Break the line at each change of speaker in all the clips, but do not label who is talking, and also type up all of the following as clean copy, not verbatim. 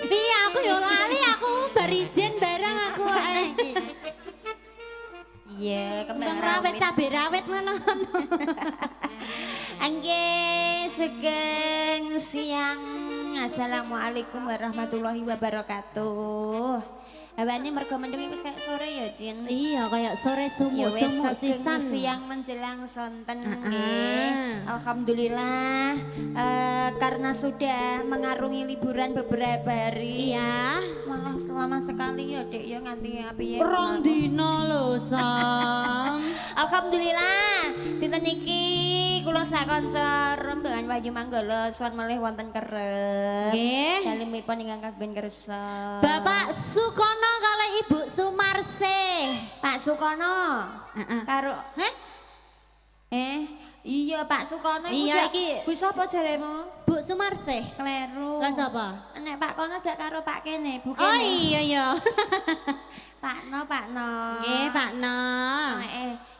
Piye aku yo lali aku bar ijen barang aku ae.
Iya, kembang
Rawit
rawit.
cabe rawit ngono.
Angge sugeng siang. Assalamualaikum warahmatullahi wabarakatuh. Hawane mergo mendung wis kayak sore ya, Cin.
Iya kayak sore
Ya wis
sumuk
sugeng
sisan.
siang menjelang sonten nggih. Alhamdulillah karena sudah mengarungi liburan beberapa hari.
Iya.
Malah lama sekali ya, Dek ya nganti piye.
Rong dino lho, Sam.
Alhamdulillah dinten niki kula sak kanca rembangan Wahyu Manggala sowan malih wonten kerep.
Nggih.
Dalemipun ingkang kagem kersa.
Bapak Sukono kali Ibu Sumarsih.
Pak Sukono.
Heeh.
Karo iya Pak Sukono iku
Iya,
dak-
iki-
Bu sapa jaremu?
Bu Sumarsih.
Kleru.
Lah sapa?
Nek Pak Kono dak karo Pak Kene, Bu
Oh
Kene.
iya ya.
Pak No, Pak No.
Nggih, Pak No.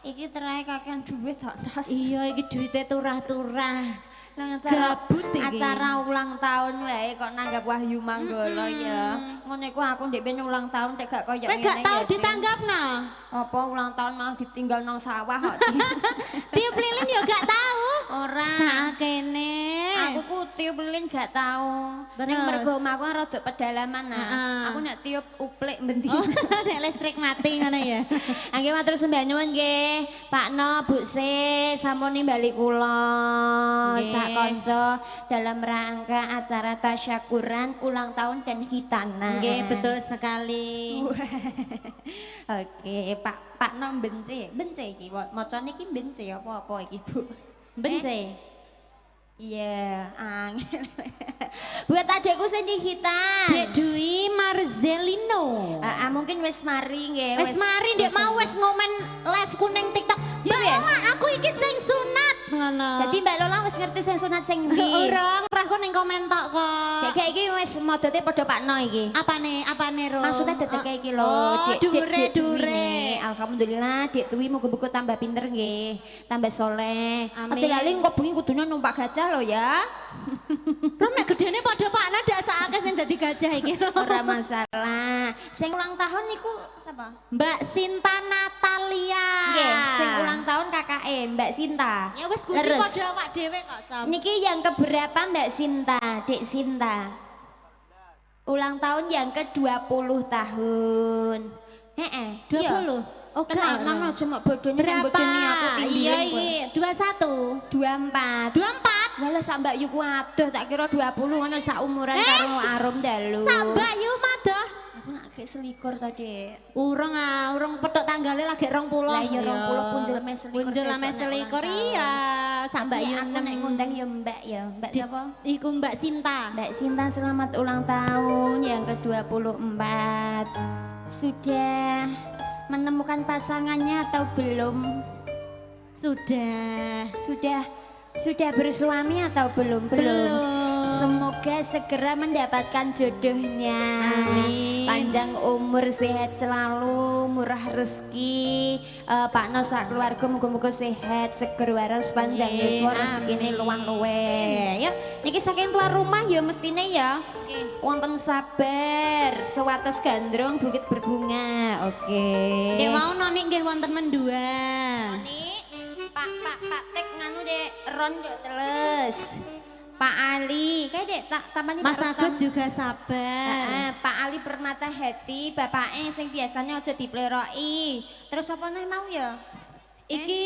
Iki terae kakean duit tok, Nos.
Iya iki duite turah-turah.
Nang acara,
Gabut iki.
acara ulang tahun wae kok nanggap Wahyu Manggala ya. Ngono iku aku ndek ben ulang tahun tek gak koyo
Kowe
ngene
gak tau
ya, Cin.
ditanggapno.
Apa ulang tahun malah ditinggal nang sawah kok. Cin.
Tiup lilin ya gak tau.
Ora.
Sakene.
Aku ku tiup lilin gak tau. Ning
Terus?
mergo omahku kan rada pedalaman nah.
Heeh.
Aku nek tiup uplik mending.
Oh, nek listrik mati ngono ya.
Angge matur sembah nyuwun nggih. Pak No, Bu Se, sampun nimbali kula
Nggih.
sak kanca dalam rangka acara tasyakuran ulang tahun dan hitana.
Nggih, betul sekali.
Oke, Pak No bence iki. Macane iki bence apa iki, Bu?
Bence.
Iya, angel. Buat adekku sing di hitan.
Dek Dwi Marzelino.
Mungkin wis mari nggih.
Wes mari ndek mau wes ngomen live kuning TikTok.
Iya,
Mbak
iya.
Lola, aku iki sing sunat. Ngono.
Jadi Mbak Lola wis ngerti sing sunat sing ndi.
Urang, raku ning komen tok kok.
Kayak iki wis modote padha Pak No iki.
Apane Ro?
Maksudnya dedek iki lho,
Oh,
Dik Dwi
dure.
nih. Alhamdulillah Dik Dwi muga-muga tambah pinter nggih, tambah soleh.
Amin.
Aja lali kok bengi kudunya numpak gajah lho ya.
Rom nek gedene padha Pakna ndak sakake sing dadi gajah iki.
Ora masalah. Sing ulang tahun niku sapa?
Mbak Sinta Natalia.
Nggih, sing ulang tahun KKE Mbak Sinta.
Ya wis kudu
Leres.
padha awak dhewe kok, Sam.
Niki yang keberapa Mbak Sinta, Dek Sinta? Ulang tahun yang ke-20 tahun. Heeh,
20? Oh,
Kenal
gak.
nang aja mak bodohnya nang
Berapa?
bodoni aku
Iya
tinggi.
iki 21.
24.
24.
Walah sak Mbak Yu ku adoh tak kira 20 ngono sak umuran karo Arum dalu.
Sambak yu madah.
Aku nak gek selikur to, Dek.
Urung petok tanggale lagi 20.
Lah ya 20 punjul ame selikur.
Punjul ame
sesuk nek
selikur
ulang tahun.
iya. Sambak
Iya,
yu
aku nek ngundang ya Mbak ya. Mbak siapa?
Iku Mbak Sinta.
Mbak Sinta selamat ulang tahun yang ke-24. Sudah menemukan pasangannya atau belum?
Sudah.
Sudah bersuami atau belum? Semoga segera mendapatkan jodohnya.
Amin.
Panjang umur, sehat selalu, murah rezeki. Pak No sak keluarga muga-muga sehat, seger waras, panjang
Amin.
yuswa, rezekine
Amin.
luang luwe. Ya, niki saking tuan rumah ya mestine ya. Wonten sabar, sewates gandrung bukit berbunga. Oke.
Nggih mau noni nggih wonten mendua.
Nik, Pak Tek nganu dek rondo teles. Pak Ali, kayak dek tampaknya
Mas
Pak
Agus
Rustam.
juga sabar.
Pak Ali Permata Hati, bapaknya sing biasanya aja dipleroki. Terus apa nih mau ya?
Iki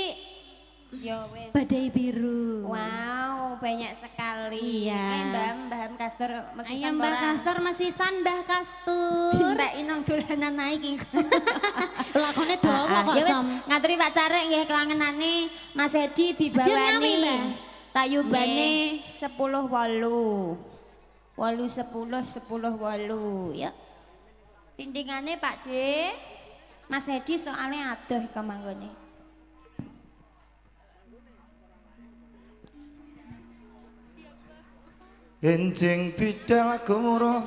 Ya wes.
badai biru.
Wow, banyak sekali.
Iya.
Mbah Kastor masih
Ayo Mbak Kastor masih sandah Kastur.
Mbak Inong dolanan naik iki.
Lakone dawa kok
Ya wis,
Sam.
ngaturi Pak Carek nggih kelangenane Mas Edi
Dia ngami,
dibawani.
Mbak.
Tayubane 10 8. 8 10 8 ya. Tindingane Pak De. Mas Edi soalnya adoh kemanggone.
Enjing bidal gemuruh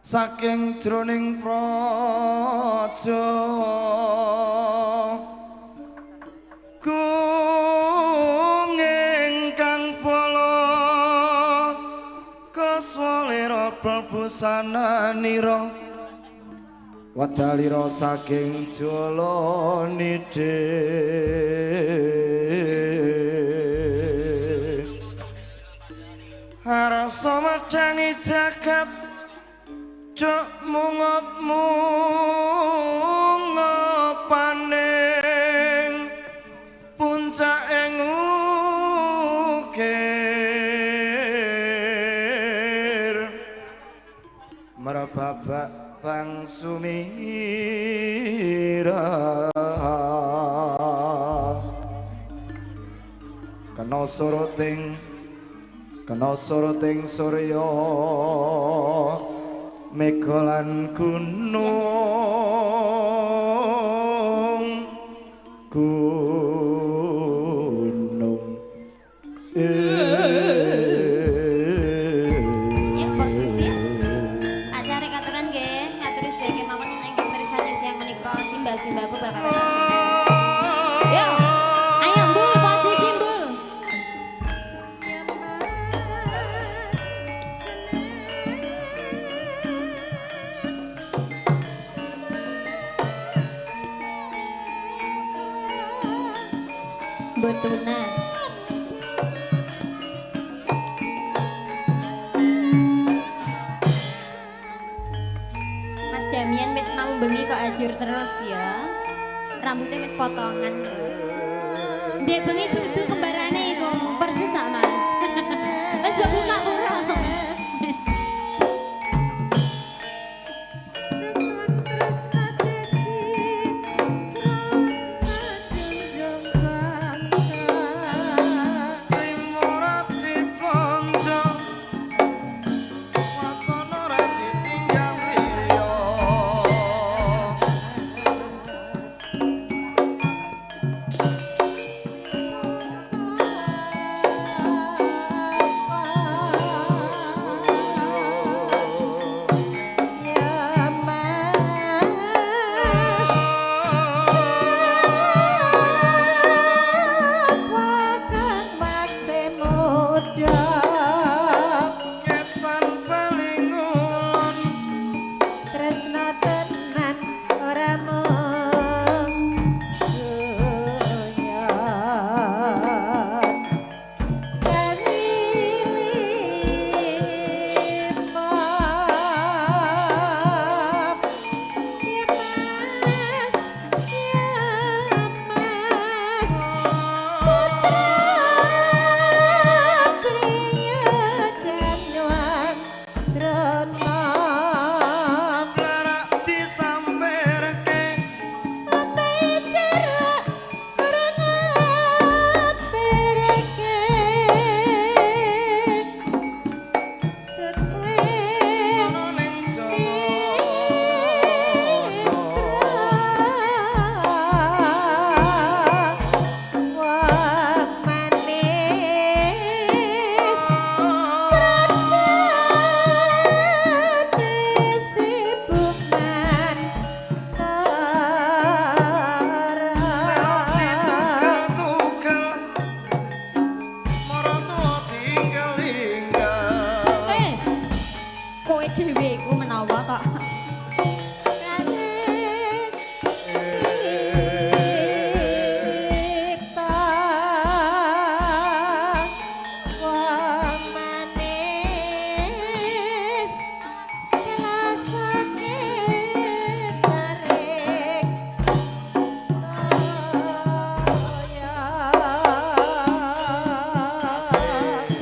saking jroning praja kung ingkang pala kaswalira busana nira wadalira saking jala nidhe rasa medangi jagat cok mungop-mungop paning puncak ing ukir merababak bang sumira kena soroting surya mega lan gunung
Ya posisi acara katuran nggih ngaturi sedaya mawon ingkang mirsani siang menika simbah-simbahku bakal yo
Ayo Mbul, posisi Mbul.
Botuna Mas Damian wit mau bengi kok ajur terus ya rambutnya wis potongan
Dek bengi dudu kembarane iku persis sak Mas. Wis buka urung.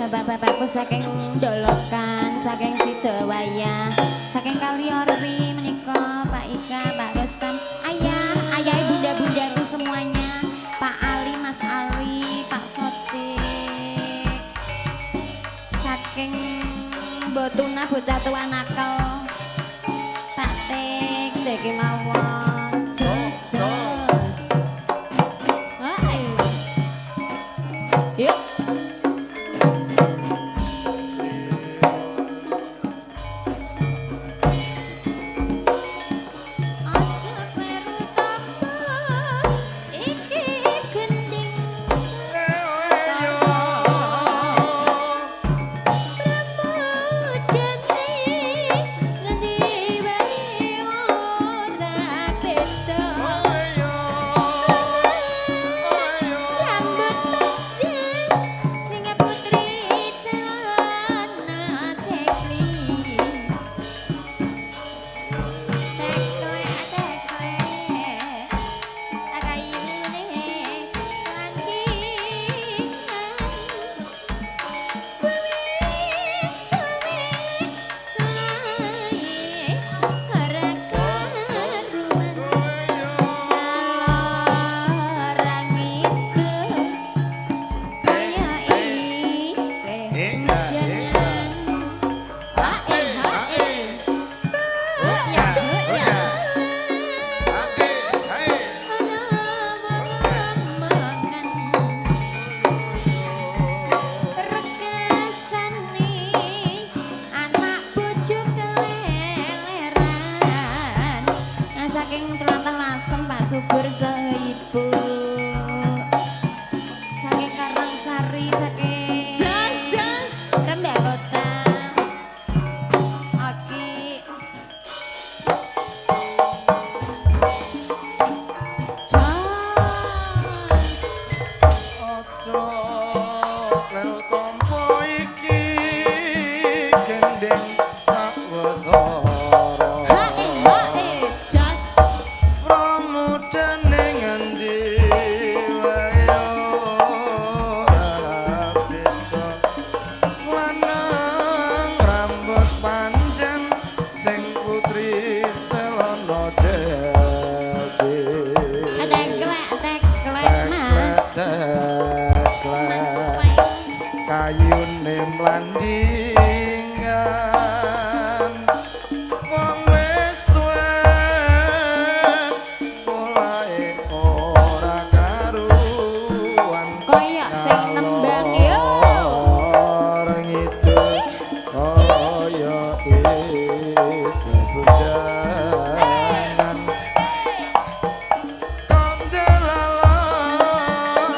Bapak-bapakku saking Dolokan, saking Sidowaya, saking Kaliori menika Pak Ika, Pak Rustam, ayah bunda-bundaku semuanya, Pak Ali, Mas Ali, Pak Sotik, saking Botuna bocah tua nakal, Pak Teks, deke mawon, jos. Ayo. Yuk. Bersaibu saking Karangsari saking
Jas.
Rendah Kota. Oke.
Jas.
Aja lero tampa iki gendeng sawetara.
Hae, jas.
Pramudane ngendi wae ora beda. Lanang rambut panjang sing putri celana jati.
Teklek Mas. Mas Weng.
Kayune mlandingan wong wis tuwek polahe ora karuan
Koyok sing nembang yo.
orang itu kaya isih bujangan kondelalan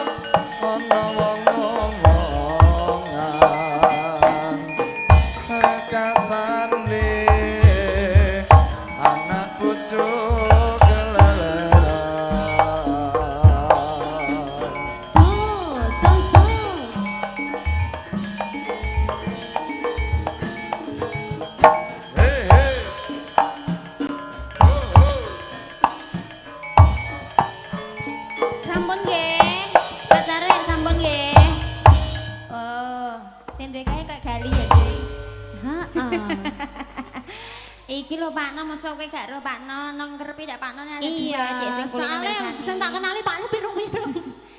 ana wong ngomongan rekasane anak bojo keleleran.
So.
Hey, hey.
Sampun nggih. Pacare sampun nggih. Oh, sing duwe kae kok gali ya, Dik.
Heeh.
Iki lho Pakno, mosok kowe gak ro Pakno nang kerepi dak Pakno ada
Iya,
dua Dik sing kuliner
soalnya
sani.
sing tak kenali Pakno pirung-pirung.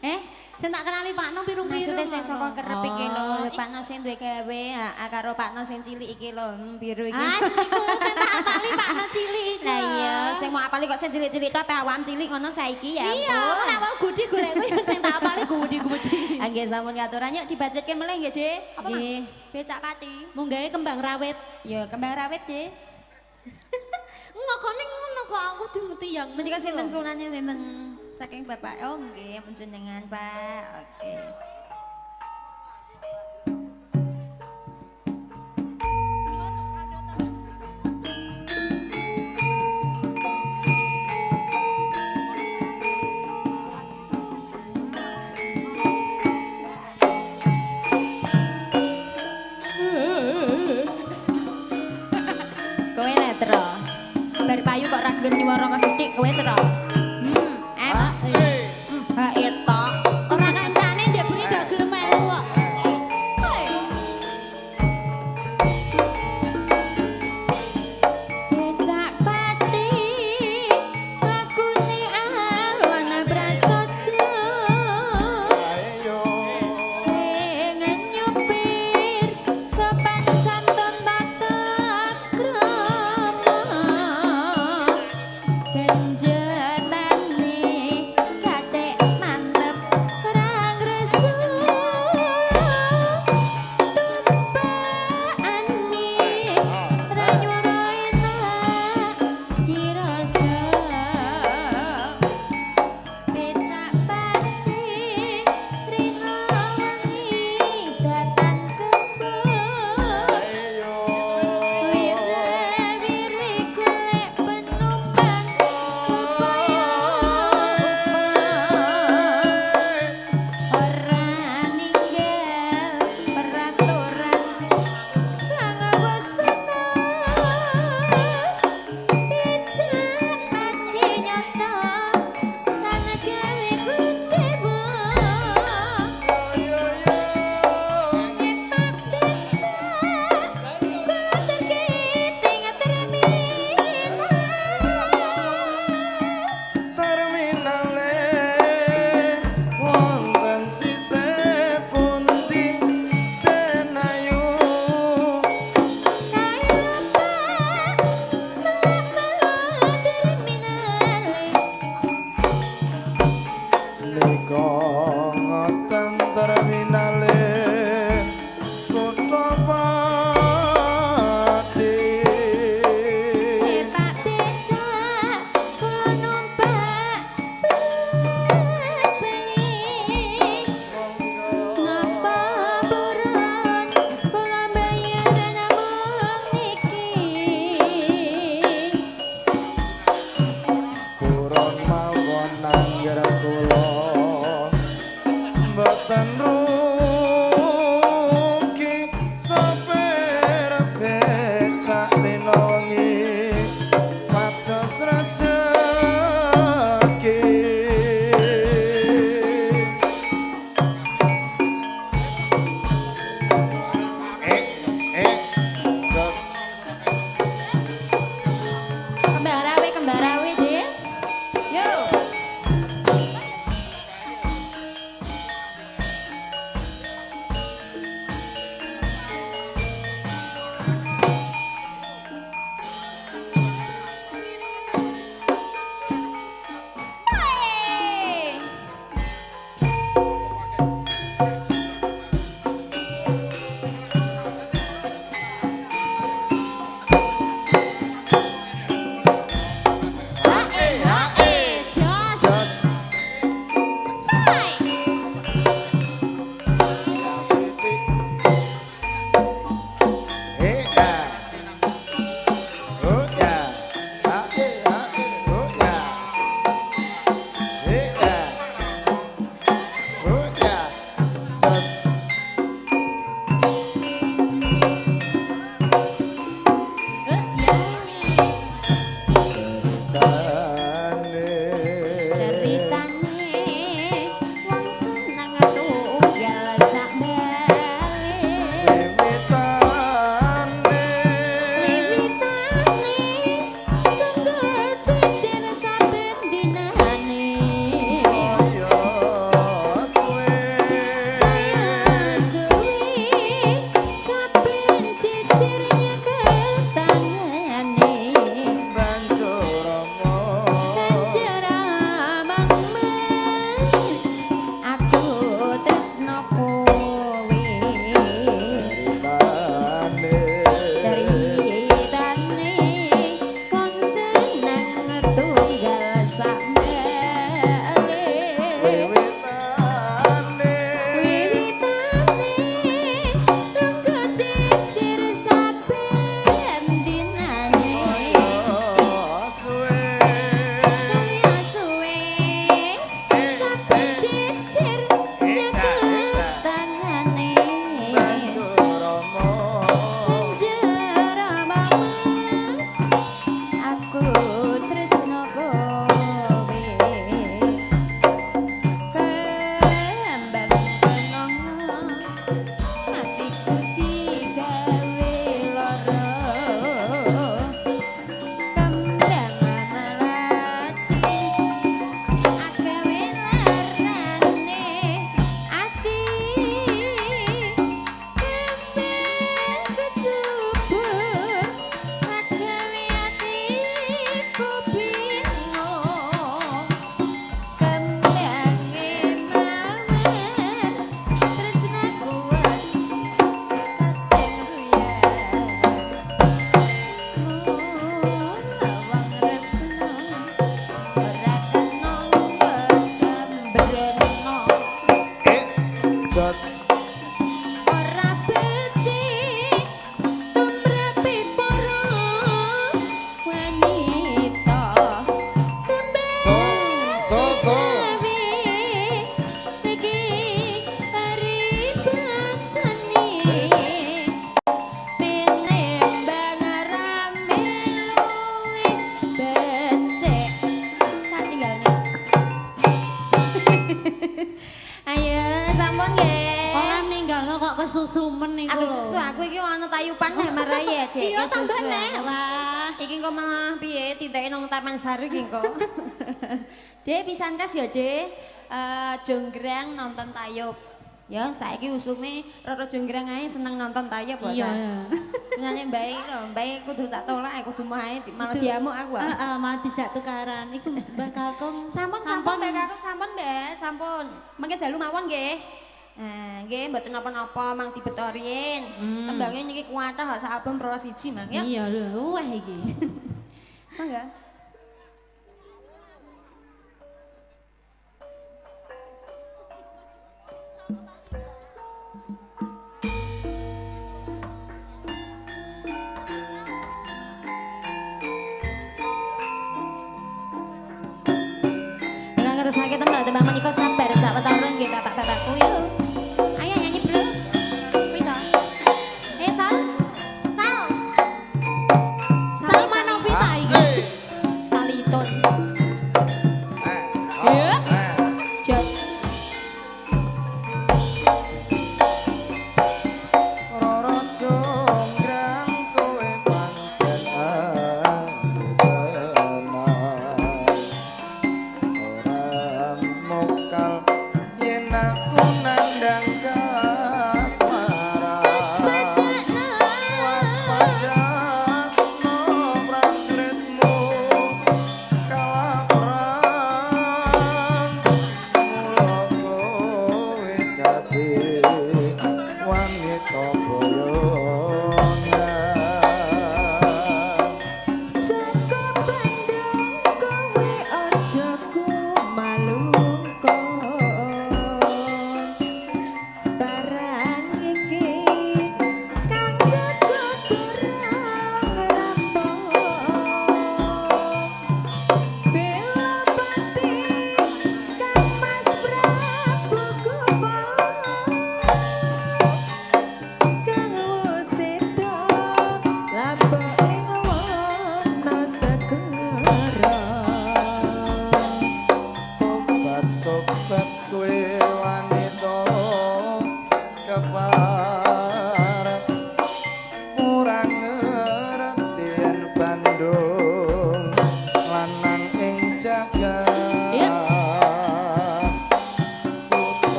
Eh,
Sing tak kenali Pakno pirung-pirung.
maksudnya sing saka kerep iki lho,
Oh,
Pakno sing duwe gawe, karo Pakno sing cilik iki lho, biru iki.
Ah, iku sing tak apali Pakno cilik iku.
Lah iya, sing mau apali kok sing cilik-cilik tok awam cilik ngono saiki ya.
Iya,
ampun.
nek mau gudi golekku ya sing tak apali gudi-gudi.
Nggih sampun ngaturan yuk dibajutke meneh nggih, Dik.
Apa, Mak?
Nggih, becak pati.
Munggahe kembang rawit.
Ya kembang rawit, Dik.
Ngakone ngono kok aku dimuti yang
Menika sinten sunane sinten saking Bapak. Oh nggih, panjenengan, Pak. Oke. Kowe netro. Bar payu kok ra gelem niwara kesithik kowe tro. Ha eta.
ora kancane ndek bengi gak gelem melu kok.
Becak pati lakune alwan prasaja.
Ayo
Sing nyupir sopan santun tata krama. Ganjena
sumen iku.
Aku susu aku iki ana tayupan nek marai ya, Dek.
Iya
Iki
tambah
susu
neh.
aku.
Wah.
Iki kok malah piye titeke nang Taman Sari iki kok. Dek pisan kas ya, Dek. Jonggrang nonton tayub. Ya saiki usume Roro Jonggrang ae seneng nonton tayub kok.
Iya.
Sebenarnya baik lho, baik kudu tak tolak, kudu malah malah diamuk aku.
Heeh, malah dijak tukaran. Iku Mbak Kakung
Sampun Mbak Kakung, sampun Mbak, sampun. Mengke dalu mawon nggih. Nah, nggih mboten napa-napa mang dibetorin. Tembangnya niki kuatah sak album pro siji mang ya.
Iya lho, wah iki.
Mangga. Dengan ngerusake tembang menika sabar sawetara nggih bapak-bapakku yuk. Ayo nyanyi bro. Bisa. Sal. Sal.
Salma Novita iki.
Saliton.
Iya.
Jos.
Roro jonggrang kowe pancen tenang. Ora mokal yen aku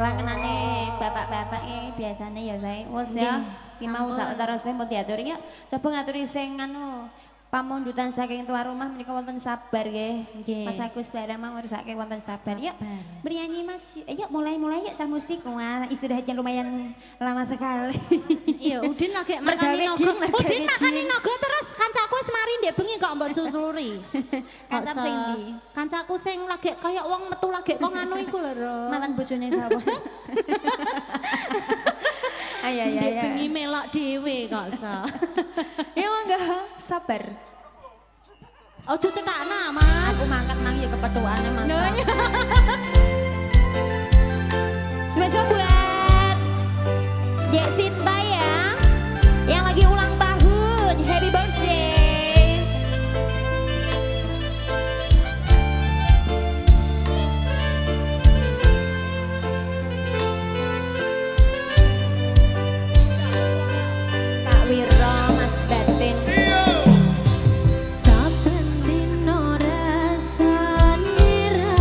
Kelakenane bapak-bapak biasanya ya saya. Wes ya. Ki mau sak terus mau diaturi ya. Coba ngaturi sing anu pamundutan saking tuan rumah menika wonten sabar nggih. Mas Agus barang mau ngrusake wonten sabar. Yuk bernyanyi Mas. Yuk mulai yuk cah musik. Wah, istirahatnya lumayan lama sekali.
Iya, Udin lagi makani nogo. Udin makani nogo terus kancaku wis mari ndek bengi kok mbok susuluri.
Kancap sing ndi?
Kancaku sing lagi kaya wong metu lagi kok nganu iku lho, Ro.
Mantan bojone sapa? Ayo.
Ndek bengi melok dhewe kok so.
Ya mangga, sabar.
Ojo cetakna, Mas.
Aku mangkat nang ya kepetuane Mas. Spesial buat Dek Sinta ya, yang lagi ulang tahun. Happy birthday. Kak Wiro, Mas Batin.
Saben dino rasane ra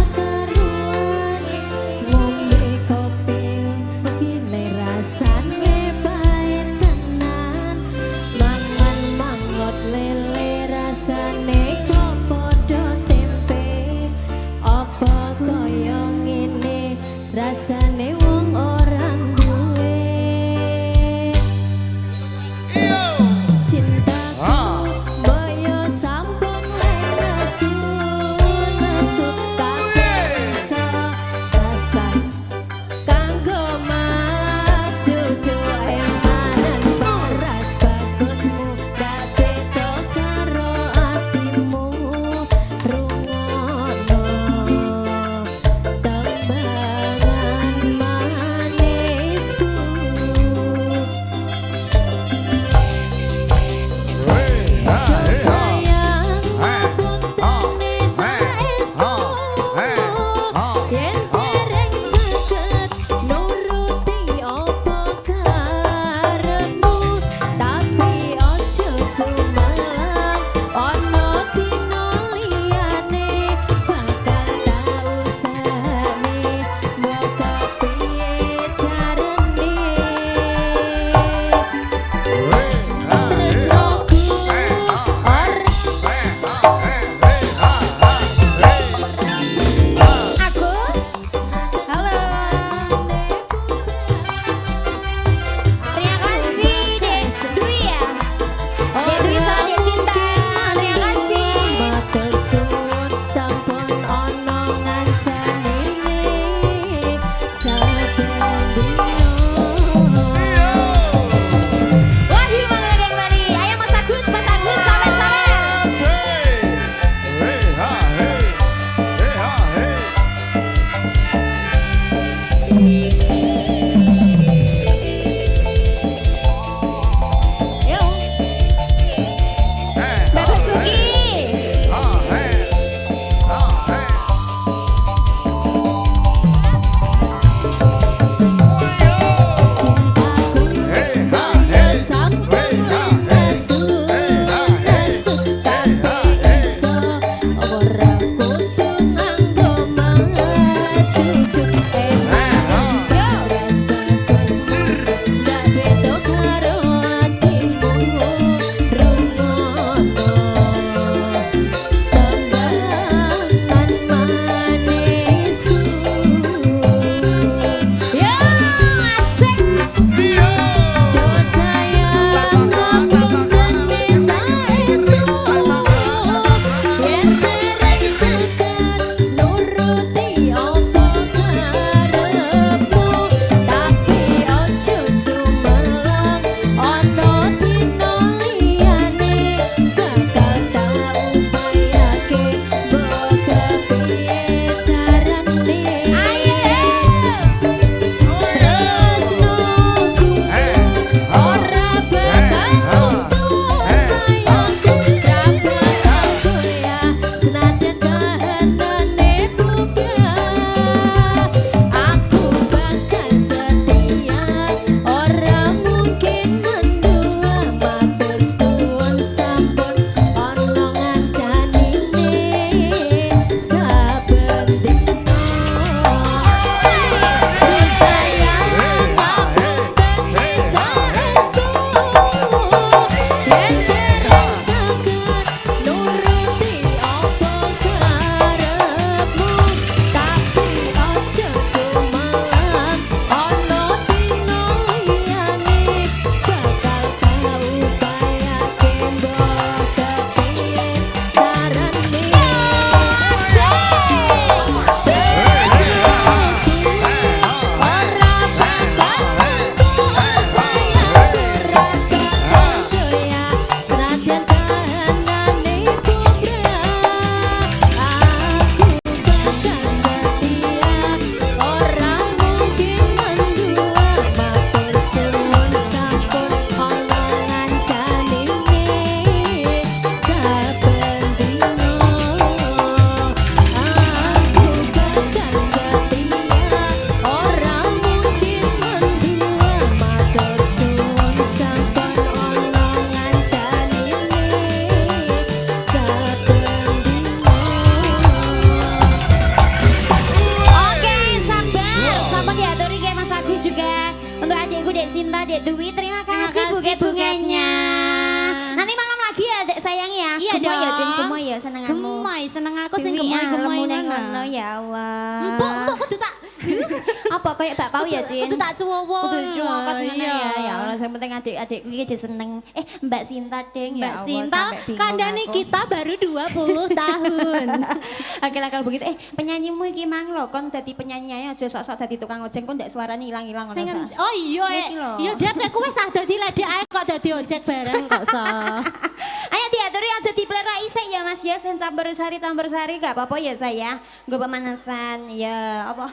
Dek Dwi, terima
Terima
kasih
kasih
buket-buketnya. Nanti malam lagi ya Dek sayang ya.
Iya
Gemoy ya,
dong.
Jen, gemoy ya senenganmu.
Gemoy, seneng aku sing
Dewi,
gemoy-gemoy
lemune
ngono.
ngono ya Allah.
Mbok kudu tak
Apa kayak bakpao ya, Jin?
kudu tak cuwowo.
Kudu cuwokot ngono
Iya.
ya. Ya Allah, yang penting adik-adikku iki aja seneng. Mbak Sinta ding ya
Mbak
Allah.
Sinta,
sampai bingung
kandani
aku.
kita baru 20 tahun.
Oke lah kalau begitu, penyanyimu iki mang lho, kon dadi penyanyi ae aja sok-sok dadi tukang ojek, kon ndak suarane ilang-ilang ngono.
Sing
Sa.
oh iya
Iki lho.
iya Dek kowe wis dadi ledek ae kok dadi ojek bareng kok so.
Ayo diaturi aja dipelera isik ya Mas ya, sen campur sari gak apa-apa ya saya. Nggo pemanasan ya apa.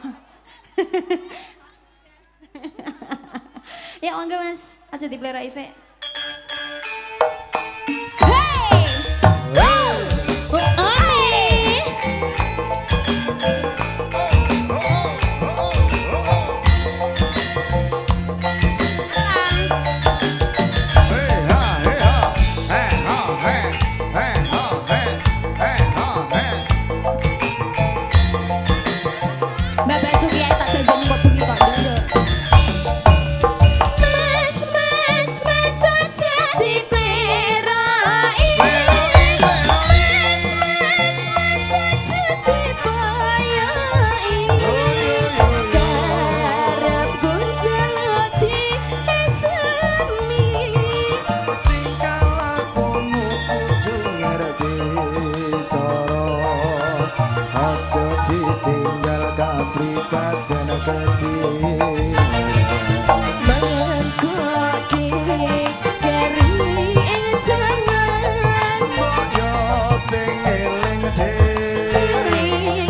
Ya monggo Mas, aja dipelera isik. Mbak Basuki ae tak janjeni kok bengi kok nduk. Mas aja diplerai. Mas aja dibayai. Karepku jati esemi.
Aja ditinggal kapribaden kediri. Mbokyo sing eling dhewe iku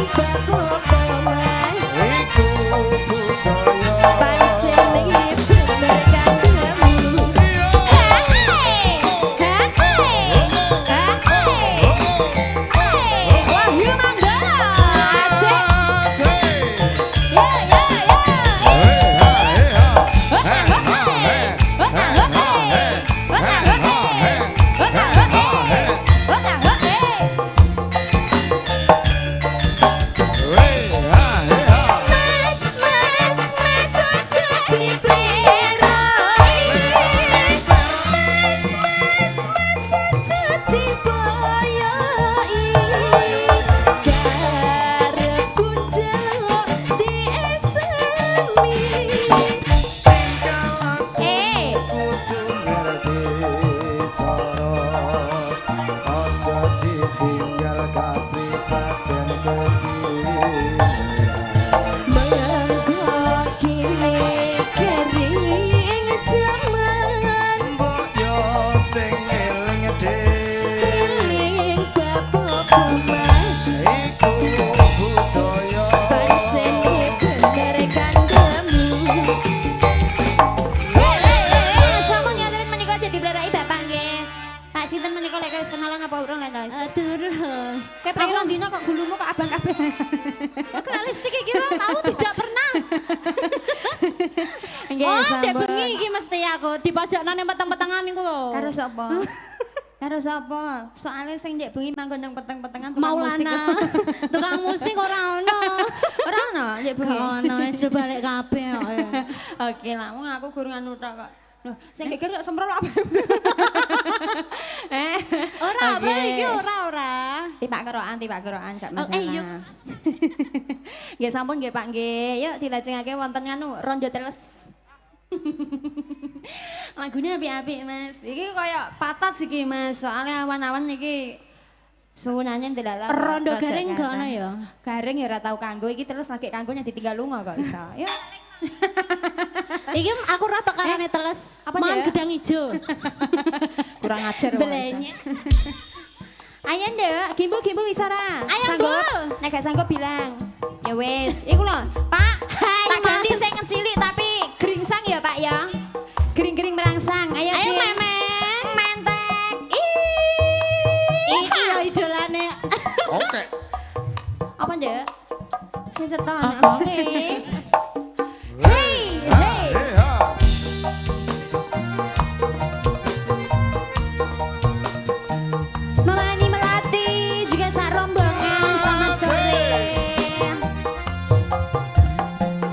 budaya.
Sinten menika lek wis kenalan apa urung lek guys?
Durung.
Kayak pirang dina kok gulumu kok abang kabeh.
Kena lipstik iki lho, aku tidak pernah.
Nggih,
Oh, dek
sampun.
bengi iki mesti aku dipojokno nang peteng-petengan niku lho.
Karo sapa? Karo sapa? Soale sing ndek bengi manggon nang peteng-petengan tukang musik.
Maulana. Tukang musik ora ono.
Ora ono ndek bengi.
Ono wis balik kabeh kok.
Oke lah, wong aku guru anu tok kok. Loh, sing geger kok semprol apa?
Ora,
Oke.
iki ora.
Tipak kerokan gak masalah.
yuk.
Nggih sampun nggih Pak nggih. Yuk dilajengake wonten anu rondo teles. Lagunya apik-apik Mas. Iki kaya patat iki Mas. Soalnya awan-awan iki sunane ndelala.
Rondo garing gak ono ya?
Garing ya ora tau kanggo. Iki terus lagi kanggonya ditinggal lunga kok iso. Yuk.
Iki aku ora pekarane teles.
Apa
Mangan
dia?
gedang ijo.
Kurang ajar.
Belenya.
Ayo ndek, gimbu bisa ra?
Ayo,
sanggup?
Bu.
Nek gak sanggup bilang. Ya wis, iku lho. Pak, tak ganti
Mas.
sing cilik tapi geringsang ya, Pak ya. Gering-gering merangsang. Ayo,
Ayo
Cin.
memen.
Mentek.
Iki ya idolane.
Oke.
Apa ndek? Sing ceton.
Apa?
Oke. Hey, hey. Mamani Melati juga sak rombongan selamat sore.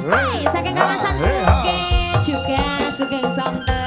Hai, saking kawasan Suke juga Sugeng Santen.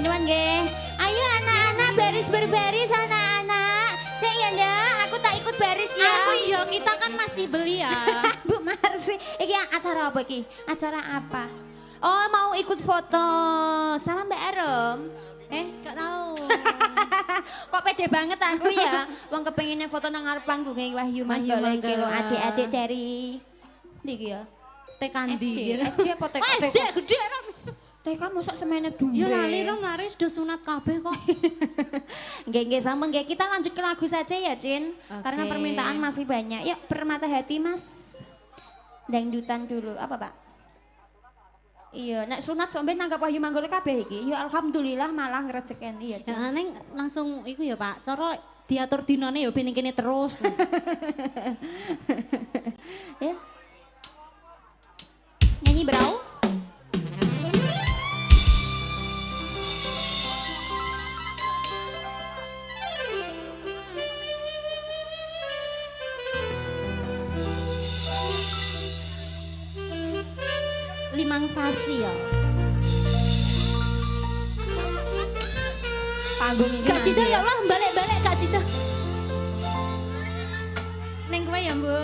nuwun nggih. Ayo anak-anak baris berbaris anak-anak. Sik ya ndak, aku tak ikut baris ya.
Aku iya, kita kan masih beli ya.
Bu Marsi, iki acara apa iki? Acara apa? Oh, mau ikut foto sama Mbak Arom.
Gak tahu.
Kok pede banget aku ya. Wong kepenginnya foto nang ngarep panggunge Wahyu Manggala iki lho, adik-adik dari ndi ya?
Tekandi.
SD apa TK?
SD gede Rom.
TK mosok semene duwe.
Ya lali Rom, lari sudah sunat kabeh kok.
Nggih sampun nggih, kita lanjut ke lagu saja ya, Cin. Karena
Oke.
permintaan masih banyak. Yuk, Permata Hati, Mas. Dangdutan dulu. Apa, Pak? Iya, nek sunat sampe nanggap Wahyu Manggala kabeh iki. Ya alhamdulillah malah ngrejeken iya, Cin.
Jangan neng langsung iku ya Pak, cara diatur dinane ya ben kene terus.
Ya. Nyanyi brau.
Limang sasi ya.
Panggung ini.
Kak Sita ya Allah, balik-balik Kak Sita. Neng kowe ya, Bu.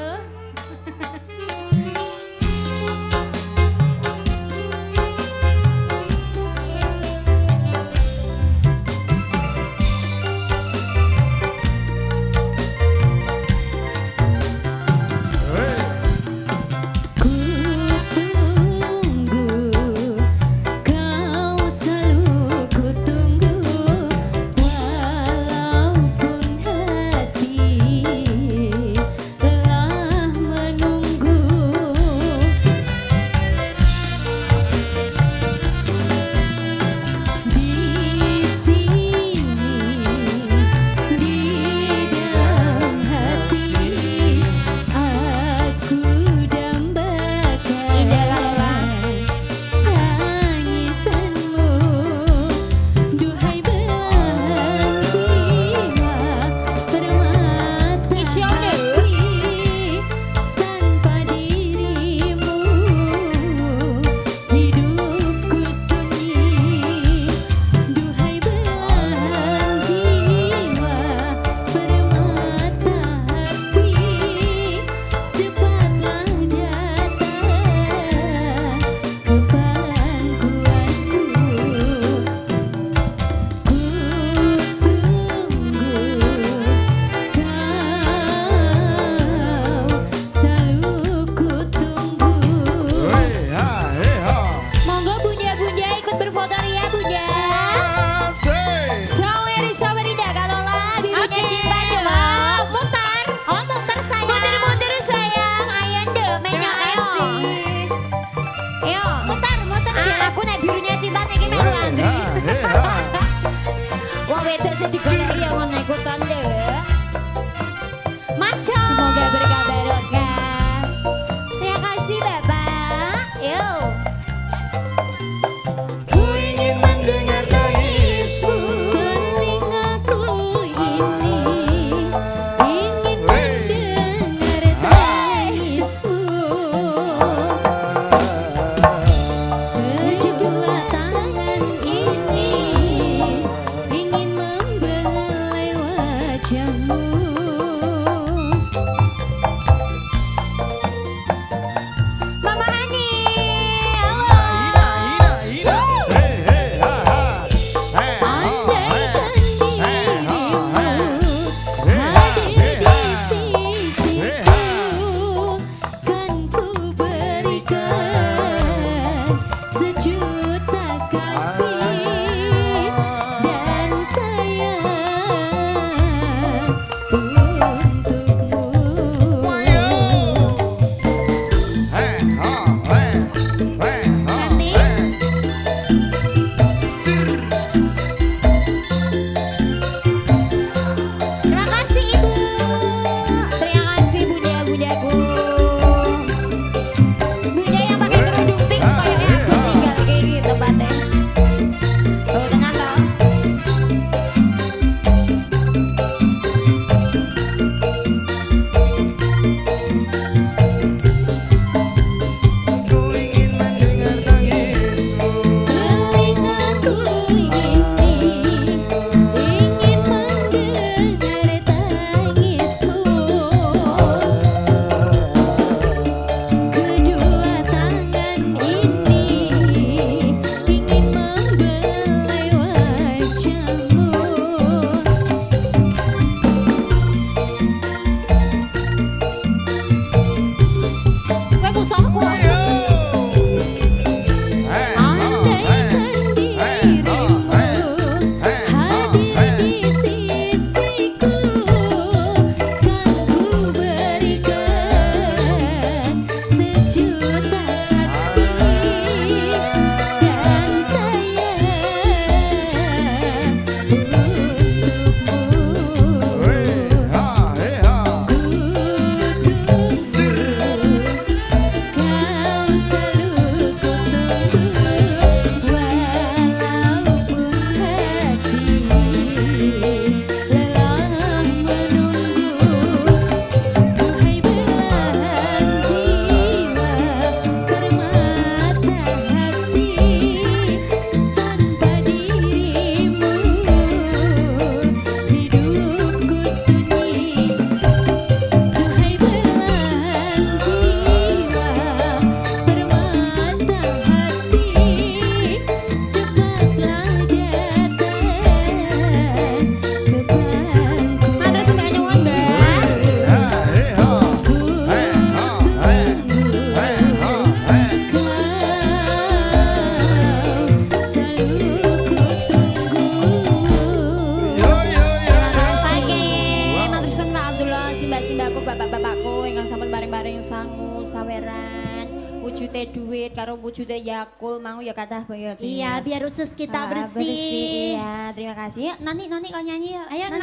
mula simbah-simbahku bapak-bapakku ingkang sampun bareng-bareng sangu saweran wujude duit karo wujude Yakul mau ya kathah boyo.
Iya, biar usus kita bersih.
Iya, terima kasih. Yuk, Noni kau nyanyi yuk.
Ayo,
Noni.